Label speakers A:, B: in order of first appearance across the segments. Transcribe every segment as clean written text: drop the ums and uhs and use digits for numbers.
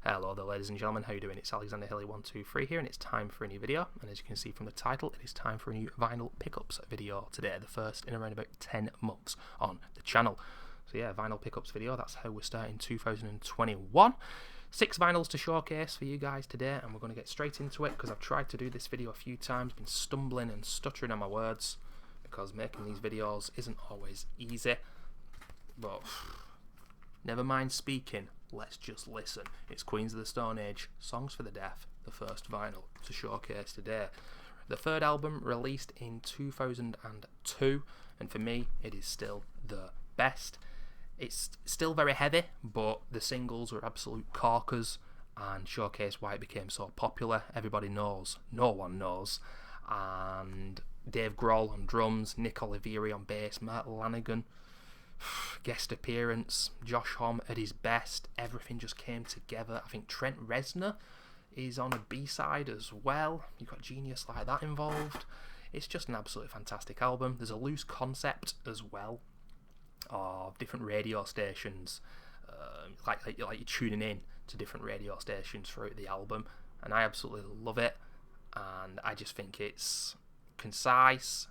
A: Hello there ladies and gentlemen, how you doing? It's Alexander Hilly123 here and it's time for a new video, and as you can see from the title, it is time for a new vinyl pickups video today, the first in around about 10 months on the channel. So yeah, vinyl pickups video, that's how we're starting 2021. 6 vinyls to showcase for you guys today, and we're going to get straight into it because I've tried to do this video a few times, been stumbling and stuttering on my words because making these videos isn't always easy, but never mind speaking. Let's just listen. It's Queens of the Stone Age, Songs for the Deaf, the first vinyl to showcase today. The third album released in 2002, and for me, it is still the best. It's still very heavy, but the singles were absolute corkers and showcase why it became so popular. Everybody knows, no one knows. And Dave Grohl on drums, Nick Oliveri on bass, Matt Lanigan guest appearance, Josh Homme at his best. Everything just came together. I think Trent Reznor is on a B-side as well. You've got genius like that involved. It's just an absolutely fantastic album. There's a loose concept as well of different radio stations, like you're tuning in to different radio stations throughout the album, and I absolutely love it. And I just think it's concise.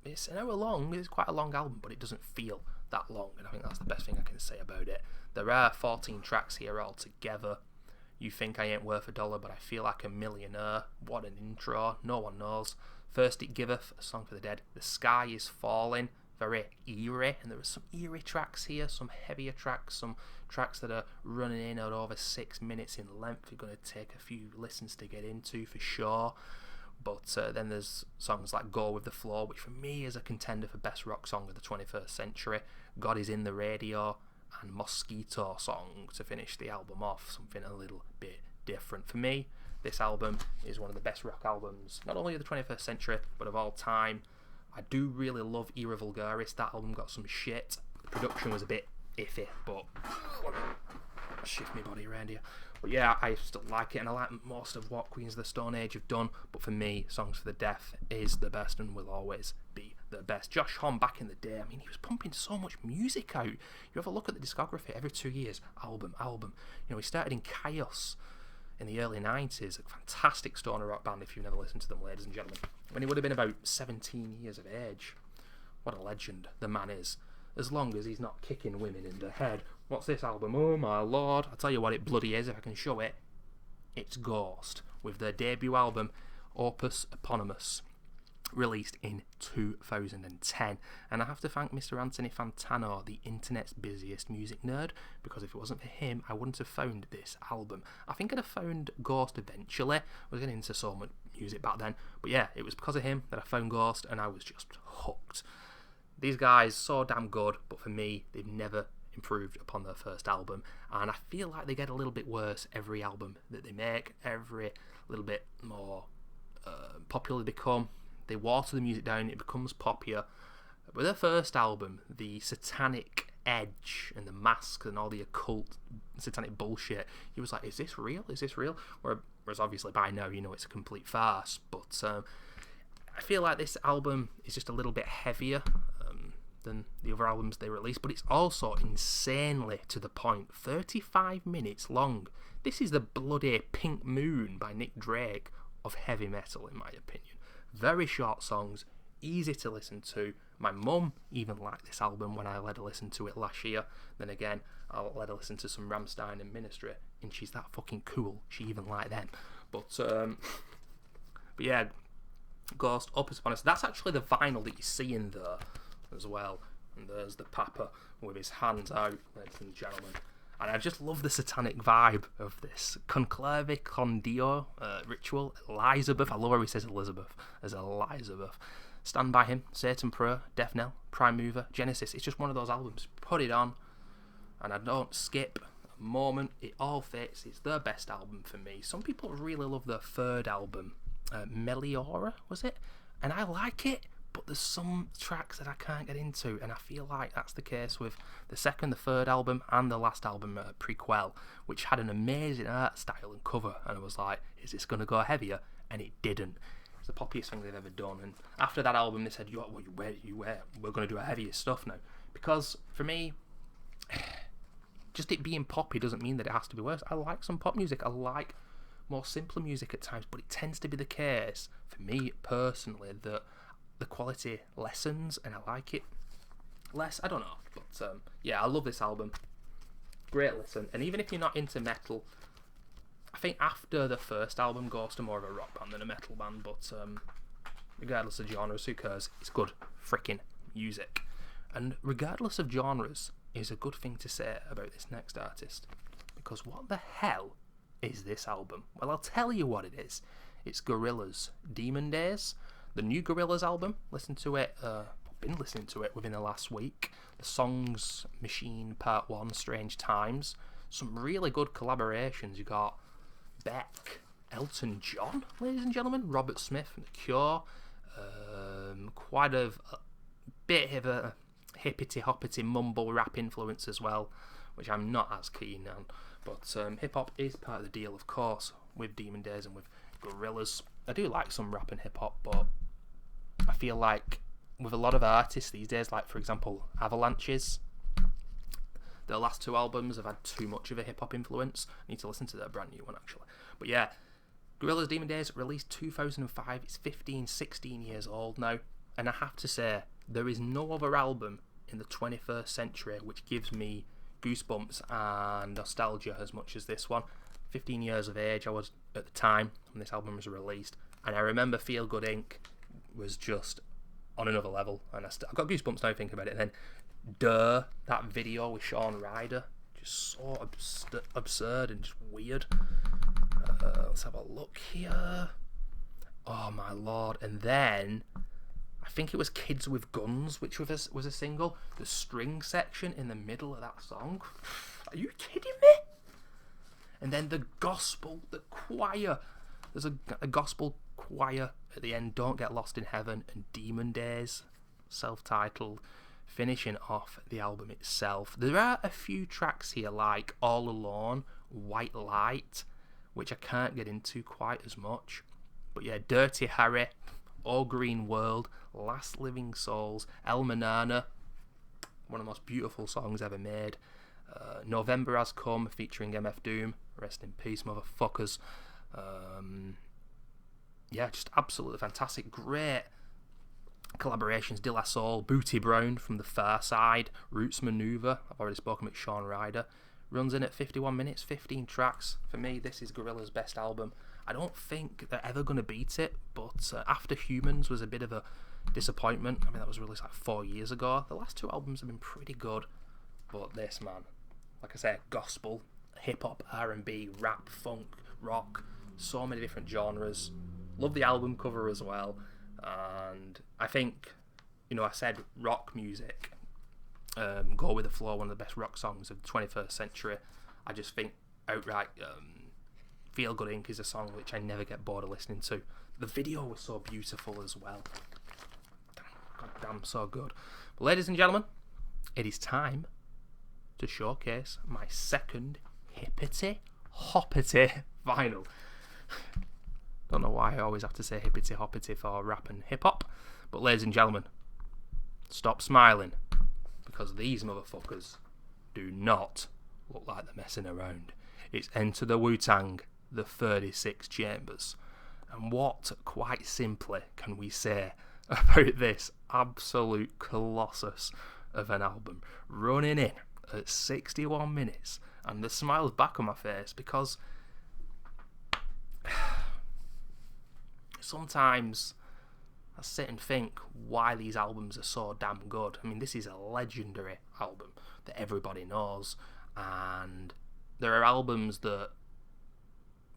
A: It's an hour long. It's quite a long album, but it doesn't feel that long, and I think that's the best thing I can say about it. There are 14 tracks here altogether. You think I ain't worth a dollar, but I feel like a millionaire. What an intro. No one knows. First It Giveth, a song for the dead. The Sky is Falling, very eerie, and there are some eerie tracks here, some heavier tracks, some tracks that are running in at over 6 minutes in length. You're going to take a few listens to get into for sure. But then there's songs like Go With The Flow, which for me is a contender for best rock song of the 21st century. God Is In The Radio, and Mosquito Song to finish the album off, something a little bit different. For me, this album is one of the best rock albums, not only of the 21st century, but of all time. I do really love Era Vulgaris. That album got some shit. The production was a bit iffy, but shift my body around here. But yeah, I still like it, and I like most of what Queens of the Stone Age have done. But for me, Songs for the Deaf is the best and will always be the best. Josh Homme back in the day, I mean, he was pumping so much music out. You have a look at the discography, every 2 years, album. You know, he started in Chaos in the early 90s, a fantastic stoner rock band if you've never listened to them, ladies and gentlemen. When he would have been about 17 years of age. What a legend the man is. As long as he's not kicking women in the head. What's this album? Oh my lord. I'll tell you what it bloody is if I can show it. It's Ghost, with their debut album, Opus Eponymous, released in 2010. And I have to thank Mr. Anthony Fantano, the internet's busiest music nerd, because if it wasn't for him, I wouldn't have found this album. I think I'd have found Ghost eventually. I was getting into so much music back then. But yeah, it was because of him that I found Ghost, and I was just hooked. These guys, so damn good, but for me, they've never improved upon their first album, and I feel like they get a little bit worse every album that they make, every little bit more popular they become. They water the music down, it becomes poppier. With their first album, the satanic edge and the masks and all the occult satanic bullshit, he was like, is this real? Is this real? Whereas obviously by now you know it's a complete farce, but I feel like this album is just a little bit heavier than the other albums they released, but it's also insanely to the point. 35 minutes long. This is the bloody Pink Moon by Nick Drake of heavy metal, in my opinion. Very short songs, easy to listen to. My mum even liked this album when I let her listen to it last year. Then again, I'll let her listen to some Rammstein and Ministry, and she's that fucking cool. She even liked them. But yeah, Ghost, Opus Eponymous. That's actually the vinyl that you see in there as well. And there's the Papa with his hands out, ladies and gentlemen. And I just love the satanic vibe of this. Conclave, Condio, Ritual, Elizabeth. I love how he says Elizabeth as Elizabeth. Stand By Him, Satan Prayer, Death Knell, Prime Mover, Genesis. It's just one of those albums. Put it on, and I don't skip a moment. It all fits. It's their best album for me. Some people really love their third album, Meliora, was it? And I like it, but there's some tracks that I can't get into, and I feel like that's the case with the second, the third album, and the last album, Prequel, which had an amazing art style and cover, and I was like, is this going to go heavier? And it didn't. It's the poppiest thing they've ever done, and after that album they said, we're going to do our heaviest stuff now, because for me, just it being poppy doesn't mean that it has to be worse. I like some pop music. I like more simpler music at times, but it tends to be the case, for me personally, that the quality lessens and I like it less. I don't know. But yeah, I love this album. Great listen. And even if you're not into metal, I think after the first album goes to more of a rock band than a metal band, but regardless of genres, who cares? It's good freaking music. And regardless of genres is a good thing to say about this next artist, because what the hell is this album? Well, I'll tell you what it is. It's Gorillaz' Demon Days, the new Gorillaz album. Listen to it. I've been listening to it within the last week. The Songs Machine Part 1, Strange Times. Some really good collaborations. You got Beck, Elton John, ladies and gentlemen, Robert Smith from The Cure. Quite a bit of a hippity-hoppity mumble rap influence as well, which I'm not as keen on. But hip-hop is part of the deal, of course, with Demon Days and with Gorillaz. I do like some rap and hip-hop, but I feel like with a lot of artists these days, like, for example, Avalanche's, their last two albums have had too much of a hip-hop influence. I need to listen to their brand new one, actually. But yeah, Gorillaz' Demon Days, released 2005. It's 16 years old now. And I have to say, there is no other album in the 21st century which gives me goosebumps and nostalgia as much as this one. 15 years of age I was at the time when this album was released, and I remember Feel Good Inc. was just on another level, and I've got goosebumps now thinking about it. And then that video with Shawn Ryder, just so absurd and just weird. Let's have a look here. Oh my lord. And then I think it was Kids with Guns, which was a single. The string section in the middle of that song. Are you kidding me? And then the choir. There's a gospel choir at the end. Don't Get Lost in Heaven and Demon Days, self-titled, finishing off the album itself. There are a few tracks here like All Alone, White Light, which I can't get into quite as much. But yeah, Dirty Harry, All Green World, Last Living Souls, El Manana, one of the most beautiful songs ever made. November Has Come, featuring MF Doom, rest in peace, motherfuckers. Yeah, just absolutely fantastic, great collaborations. De La Soul, Booty Brown from The Far Side, Roots Maneuver, I've already spoken about Shawn Ryder, runs in at 51 minutes, 15 tracks. For me, this is Gorillaz' best album. I don't think they're ever going to beat it, but After Humans was a bit of a disappointment. I mean, that was released like 4 years ago. The last two albums have been pretty good, but this, man, like I said, gospel, hip-hop, R&B, rap, funk, rock, so many different genres. Love the album cover as well, and I think, I said rock music, Go With The Flow, one of the best rock songs of the 21st century. I just think outright Feel Good Inc. is a song which I never get bored of listening to. The video was so beautiful as well. God damn, so good. But ladies and gentlemen, it is time to showcase my second hippity-hoppity vinyl. Don't know why I always have to say hippity-hoppity for rap and hip-hop, but ladies and gentlemen, stop smiling, because these motherfuckers do not look like they're messing around. It's Enter the Wu-Tang, the 36 Chambers. And what, quite simply, can we say about this absolute colossus of an album, running in at 61 minutes, and the smile's back on my face, because sometimes I sit and think why these albums are so damn good. I mean, this is a legendary album that everybody knows, and there are albums that,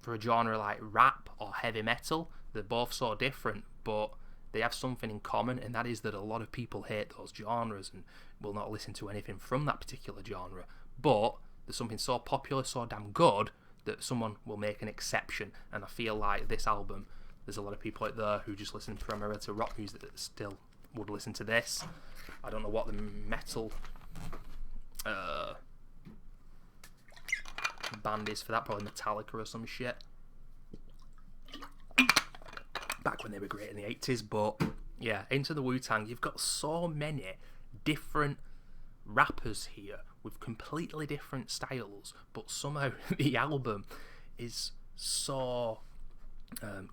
A: for a genre like rap or heavy metal, they're both so different, but they have something in common, and that is that a lot of people hate those genres and will not listen to anything from that particular genre. But there's something so popular, so damn good, that someone will make an exception. And I feel like this album, there's a lot of people out there who just listen primarily to rock music that still would listen to this. I don't know what the metal band is for that, probably Metallica or some shit, back when they were great in the 80s. But yeah, Into the Wu-Tang, you've got so many different rappers here with completely different styles, but somehow the album is so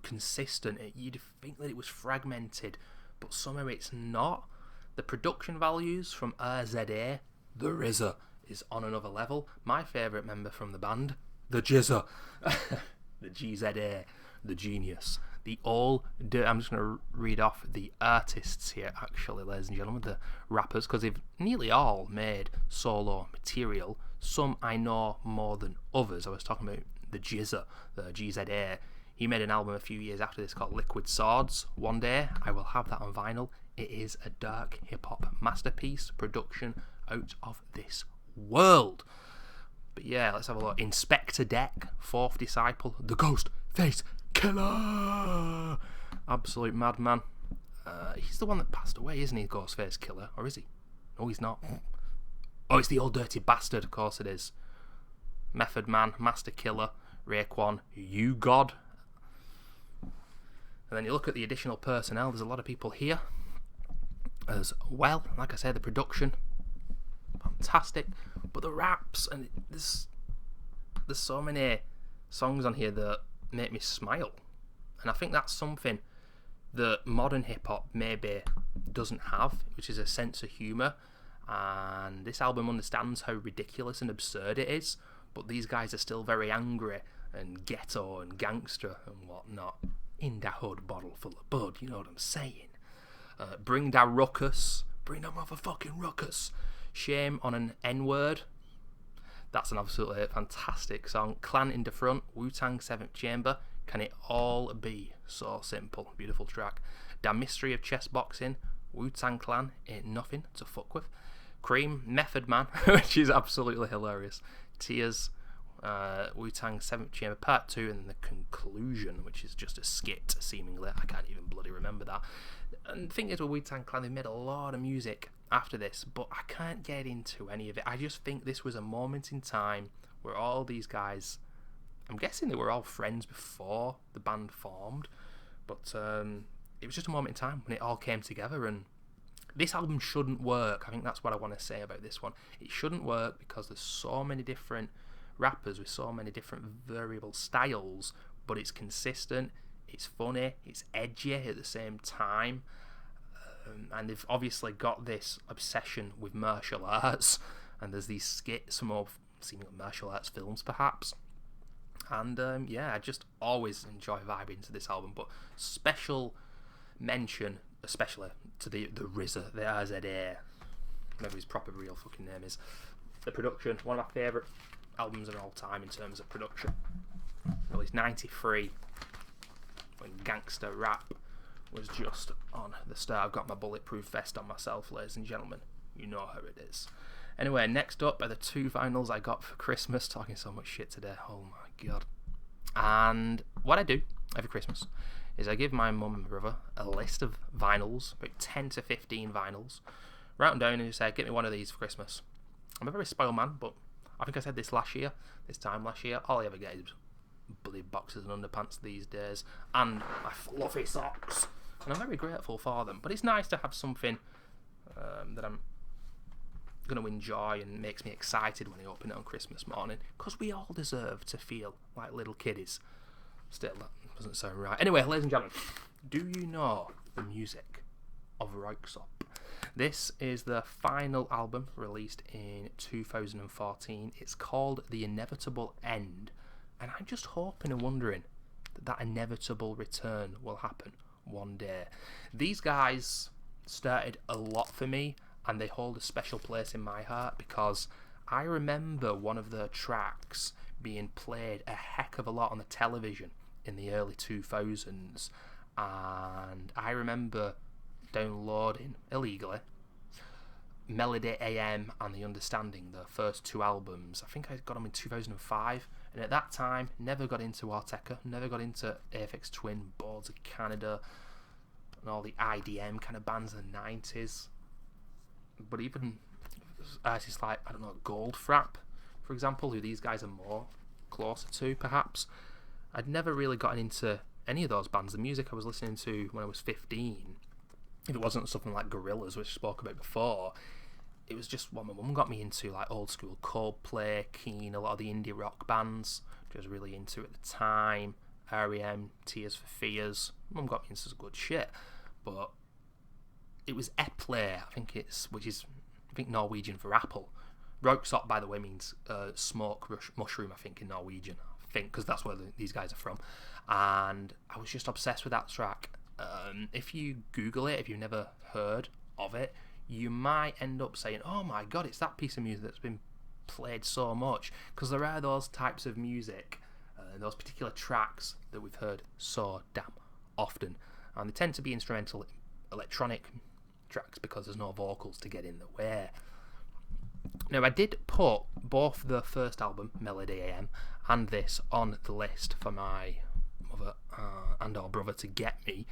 A: consistent. You'd think that it was fragmented, but somehow it's not. The production values from RZA, the RZA, is on another level. My favourite member from the band, the GZA, the GZA, the genius. I'm just going to read off the artists here, actually, ladies and gentlemen, the rappers, because they've nearly all made solo material. Some I know more than others. I was talking about the GZA, the GZA. He made an album a few years after this called Liquid Swords. One day I will have that on vinyl. It is a dark hip-hop masterpiece, production out of this world. But yeah, let's have a look. Inspector Deck, Fourth Disciple, The Ghost Face Killer. Absolute madman. He's the one that passed away, isn't he, Ghostface Killer? Or is he? No, he's not. Oh, it's the old dirty bastard. Of course it is. Method Man, Master Killer, Raekwon, You God. And then you look at the additional personnel. There's a lot of people here as well. Like I said, the production, fantastic. But the raps, and there's so many songs on here that make me smile. And I think that's something that modern hip-hop maybe doesn't have, which is a sense of humour. And this album understands how ridiculous and absurd it is, but these guys are still very angry and ghetto and gangster and whatnot. In that hood bottle full of bud, you know what I'm saying? Bring that ruckus. Bring that motherfucking ruckus. Shame on an N-word. That's an absolutely fantastic song. Clan in the Front, Wu-Tang 7th Chamber. Can it all be so simple? Beautiful track. The Mystery of Chess Boxing, Wu-Tang Clan, ain't nothing to fuck with. Cream, Method Man, which is absolutely hilarious. Tears, Wu-Tang 7th Chamber Part 2, and the conclusion, which is just a skit, seemingly. I can't even bloody remember that. And the thing is with Wu-Tang Clan, they made a lot of music after this, but I can't get into any of it. I just think this was a moment in time where all these guys, I'm guessing they were all friends before the band formed, but it was just a moment in time when it all came together. And this album shouldn't work. I think that's what I want to say about this one. It shouldn't work because there's so many different rappers with so many different variable styles, but it's consistent, it's funny, it's edgy at the same time, and they've obviously got this obsession with martial arts, and there's these skits from all seemingly martial arts films perhaps, and yeah, I just always enjoy vibing to this album. But special mention especially to the RZA, the RZA, whatever his proper real fucking name is. The production, one of my favourite albums of all time in terms of production. Well, it's 93 when gangster rap was just on the start. I've got my bulletproof vest on myself, ladies and gentlemen. You know how it is. Anyway, next up are the 2 vinyls I got for Christmas. Talking so much shit today. Oh my god. And what I do every Christmas is I give my mum and brother a list of vinyls, about 10 to 15 vinyls. Write them down and say, get me one of these for Christmas. I'm a very spoiled man, but I think I said this time last year, all I ever get is bloody boxes and underpants these days, and my fluffy socks, and I'm very grateful for them. But it's nice to have something that I'm going to enjoy and makes me excited when I open it on Christmas morning, because we all deserve to feel like little kiddies. Still, that doesn't sound right. Anyway, ladies and gentlemen, do you know the music of Röyksopp? This is the final album released in 2014. It's called The Inevitable End, and I'm just hoping and wondering that inevitable return will happen one day. These guys started a lot for me, and they hold a special place in my heart because I remember one of their tracks being played a heck of a lot on the television in the early 2000s, and I remember downloading illegally Melody AM and The Understanding, the first 2 albums. I think I got them in 2005, and at that time never got into Arteca, never got into Aphex Twin, Boards of Canada and all the IDM kind of bands in the 90s. But even artists like, I don't know, Goldfrapp, for example, who these guys are more closer to perhaps, I'd never really gotten into any of those bands. The music I was listening to when I was 15, if it wasn't something like Gorillaz, which I spoke about before, it was just what my mum got me into, like old school Coldplay, Keen, a lot of the indie rock bands, which I was really into at the time. R.E.M., Tears for Fears. Mum got me into some good shit, but it was Eple, which is Norwegian for apple. Røyksopp, by the way, means smoke mushroom, I think, in Norwegian. I think, because that's where these guys are from. And I was just obsessed with that track. If you Google it, if you've never heard of it, you might end up saying, oh my god, it's that piece of music that's been played so much. Because there are those types of music, those particular tracks that we've heard so damn often. And they tend to be instrumental electronic tracks because there's no vocals to get in the way. Now, I did put both the first album, Melody AM, and this on the list for my mother and our brother to get me.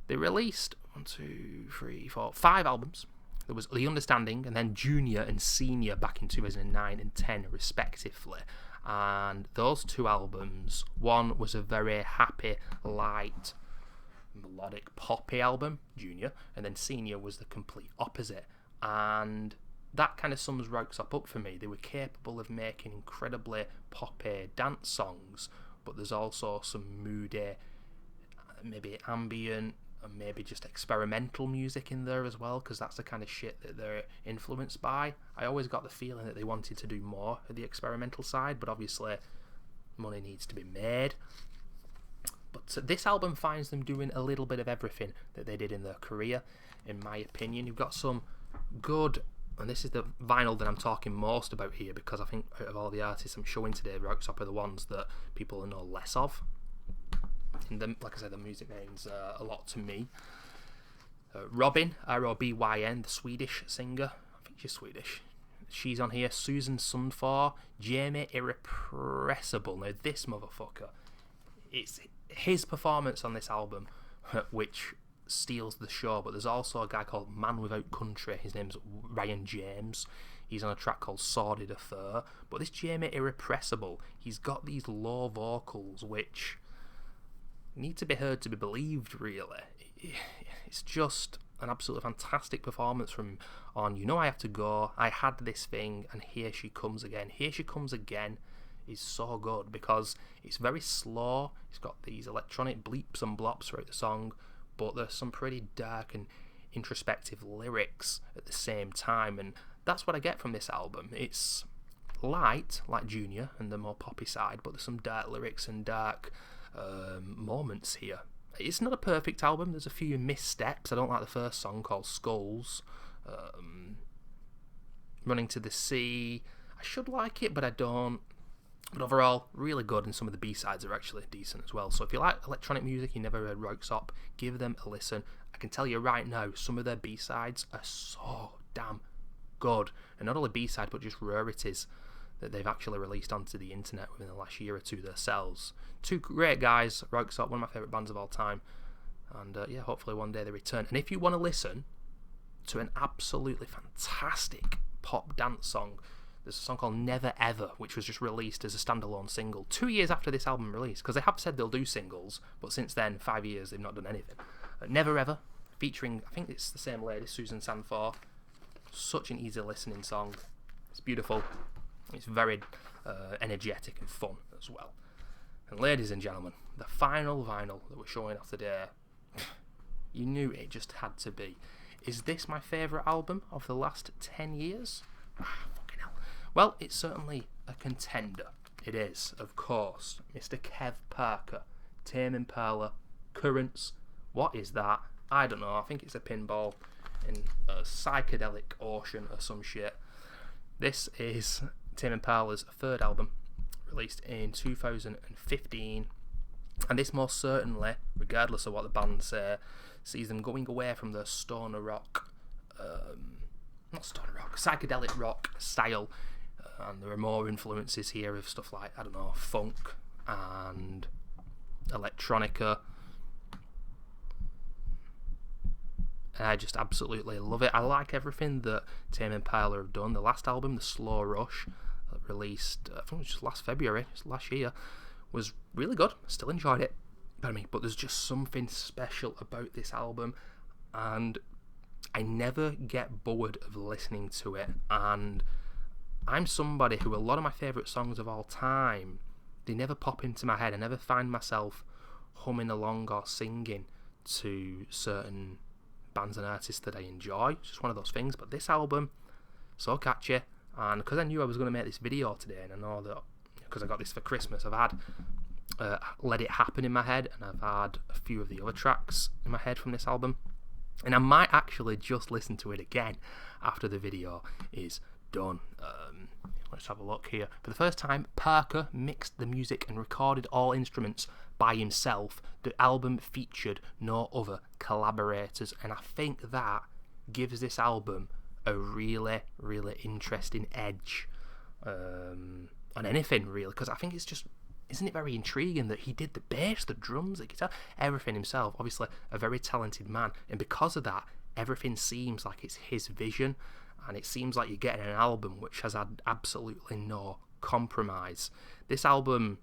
A: They released 5 albums. There was The Understanding, and then Junior and Senior back in 2009 and 10 respectively. And those 2 albums, one was a very happy, light, melodic, poppy album, Junior, and then Senior was the complete opposite. And that kind of sums Røyksopp up for me. They were capable of making incredibly poppy dance songs, but there's also some moody, maybe ambient, and maybe just experimental music in there as well, because that's the kind of shit that they're influenced by. I always got the feeling that they wanted to do more of the experimental side, but obviously money needs to be made. But this album finds them doing a little bit of everything that they did in their career, in my opinion. You've got some good, and this is the vinyl that I'm talking most about here, because I think out of all the artists I'm showing today, Røyksopp are the ones that people know less of. And like I said, the music means a lot to me. Robin, R-O-B-Y-N, the Swedish singer, I think she's Swedish. She's on here. Susan Sundfør, Jamie Irrepressible. Now this motherfucker, it's his performance on this album which steals the show, but there's also a guy called Man Without Country. His name's Ryan James. He's on a track called Sordid Affair. But this Jamie Irrepressible, he's got these low vocals which need to be heard to be believed, really. It's just an absolutely fantastic performance from on You Know I Have to Go, I Had This Thing, and Here She Comes Again. Here She Comes Again is so good because it's very slow. It's got these electronic bleeps and blops throughout the song, but there's some pretty dark and introspective lyrics at the same time, and that's what I get from this album. It's light, like Junior, and the more poppy side, but there's some dark lyrics and dark moments here. It's not a perfect album. There's a few missteps. I don't like the first song called Skulls. Running to the Sea, I should like it, but I don't. But overall, really good, and some of the B-sides are actually decent as well. So if you like electronic music, you never heard Røyksopp, give them a listen. I can tell you right now, some of their B-sides are so damn good. And not only B-side, but just rarities that they've actually released onto the internet within the last year or two themselves. 2 great guys, Røyksopp, one of my favourite bands of all time. And yeah, hopefully one day they return. And if you want to listen to an absolutely fantastic pop dance song, there's a song called Never Ever, which was just released as a standalone single 2 years after this album release, because they have said they'll do singles, but since then, 5 years, they've not done anything. Never Ever, featuring, I think it's the same lady, Susan Sundfør. Such an easy listening song. It's beautiful. It's very energetic and fun as well. And ladies and gentlemen, the final vinyl that we're showing off today, you knew it just had to be. Is this my favourite album of the last 10 years? Fucking hell. Well, it's certainly a contender. It is, of course. Mr. Kev Parker, Tame Impala, Currents. What is that? I don't know. I think it's a pinball in a psychedelic ocean or some shit. This is Tame Impala's 3rd album, released in 2015, and this most certainly, regardless of what the band say, sees them going away from the stoner rock, psychedelic rock style, and there are more influences here of stuff like, I don't know, funk and electronica. I just absolutely love it. I like everything that Tame Impala have done. The last album, The Slow Rush, released, I think it was just last February, just last year, was really good. Still enjoyed it. But there's just something special about this album, and I never get bored of listening to it, and I'm somebody who, a lot of my favourite songs of all time, they never pop into my head. I never find myself humming along or singing to certain bands and artists that I enjoy. It's just one of those things. But this album, so catchy, and because I knew I was going to make this video today, and I know that because I got this for Christmas, I've had Let It Happen in my head, and I've had a few of the other tracks in my head from this album, and I might actually just listen to it again after the video is done. Let's have a look here. For the first time, Parker mixed the music and recorded all instruments by himself. The album featured no other collaborators, and I think that gives this album a really, really interesting edge on anything, really, because I think it's just, isn't it very intriguing that he did the bass, the drums, the guitar, everything himself. Obviously a very talented man, and because of that, everything seems like it's his vision, and it seems like you're getting an album which has had absolutely no compromise. This album,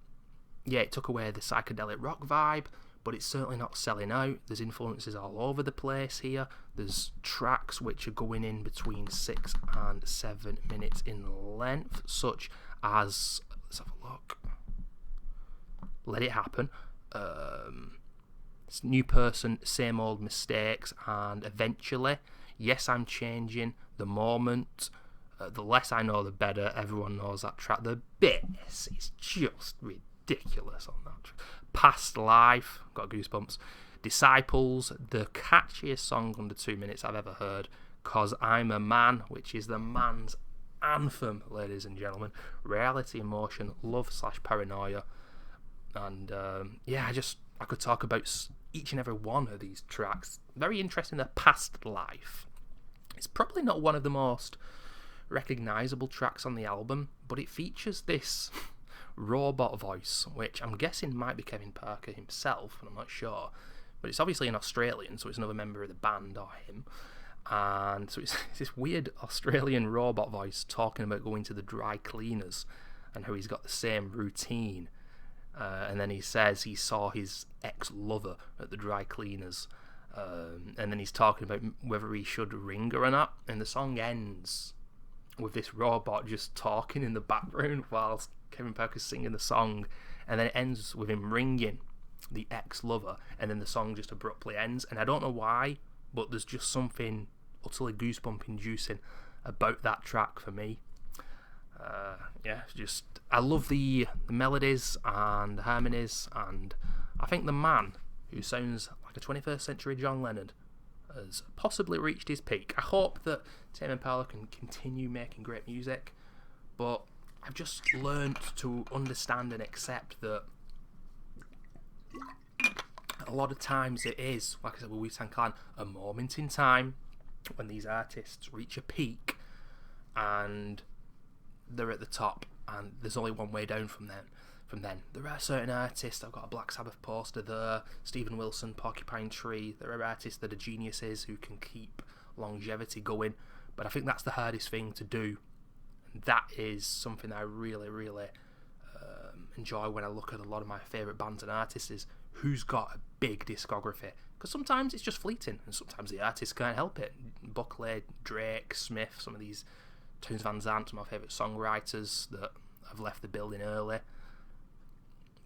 A: yeah, it took away the psychedelic rock vibe, but it's certainly not selling out. There's influences all over the place here. There's tracks which are going in between 6 and 7 minutes in length, such as, let's have a look, Let It Happen, New Person, Same Old Mistakes, and Eventually, Yes I'm Changing, The Moment, The Less I Know the Better. Everyone knows that track. The bass is just ridiculous on that track. Past Life, got goosebumps. Disciples, the catchiest song under 2 minutes I've ever heard, 'Cause I'm a Man, which is the man's anthem, ladies and gentlemen. Reality, Emotion, Love/Paranoia, and yeah, I could talk about each and every one of these tracks. Very interesting. The Past Life, it's probably not one of the most recognisable tracks on the album, but it features this robot voice, which I'm guessing might be Kevin Parker himself, and I'm not sure, but it's obviously an Australian, so it's another member of the band or him, and so it's this weird Australian robot voice talking about going to the dry cleaners and how he's got the same routine, and then he says he saw his ex-lover at the dry cleaners, and then he's talking about whether he should ring her or not, and the song ends with this robot just talking in the background whilst Kevin Parker's singing the song, and then it ends with him ringing the ex-lover, and then the song just abruptly ends, and I don't know why, but there's just something utterly goosebump inducing about that track for me. Yeah, just I love the melodies and the harmonies, and I think the man who sounds like a 21st century John Lennon has possibly reached his peak. I hope that Tame Impala can continue making great music, but I've just learned to understand and accept that a lot of times it is, like I said with Wu-Tang Clan, a moment in time when these artists reach a peak and they're at the top, and there's only one way down from then. There are certain artists, I've got a Black Sabbath poster there, Stephen Wilson, Porcupine Tree, there are artists that are geniuses who can keep longevity going, but I think that's the hardest thing to do. That is something I really, really enjoy when I look at a lot of my favourite bands and artists, is who's got a big discography, because sometimes it's just fleeting, and sometimes the artists can't help it. Buckley, Drake, Smith, some of these, Townes Van Zandt, some of my favourite songwriters that have left the building early.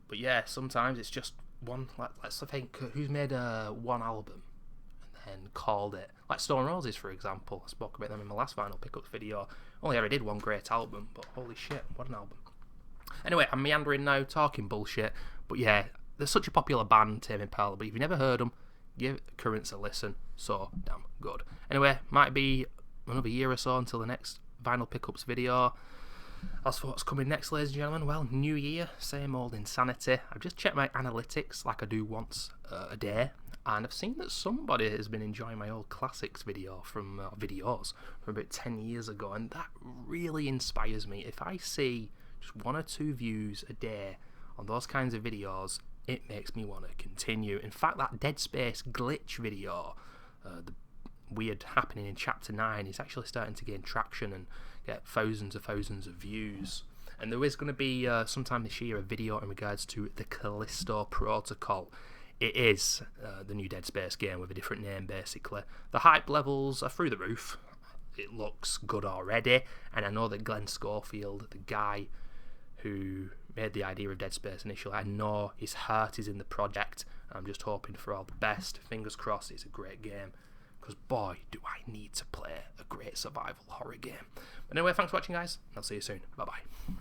A: But yeah, sometimes it's just one, let's think, who's made one album and then called it, like Stone Roses for example. I spoke about them in my last Vinyl Pickups video. Only ever did one great album, but holy shit, what an album. Anyway, I'm meandering now, talking bullshit, but yeah, they're such a popular band, Tame Impala, but if you've never heard them, give Currents a listen. So damn good. Anyway, might be another year or so until the next Vinyl Pickups video. As for what's coming next, ladies and gentlemen, well, new year, same old insanity. I've just checked my analytics like I do once a day, and I've seen that somebody has been enjoying my old classics video from videos from about 10 years ago, and that really inspires me. If I see just 1 or 2 views a day on those kinds of videos, it makes me want to continue. In fact, that Dead Space glitch video, the weird happening in chapter 9, is actually starting to gain traction and get thousands of views. And there is going to be sometime this year a video in regards to the Callisto Protocol. it is the new Dead Space game with a different name, basically. The hype levels are through the roof. It looks good already, and I know that Glenn Schofield, the guy who made the idea of Dead Space initially, I know his heart is in the project. I'm just hoping for all the best. Fingers crossed it's a great game, because boy, do I need to play a great survival horror game. But anyway, thanks for watching, guys. I'll see you soon. Bye-bye.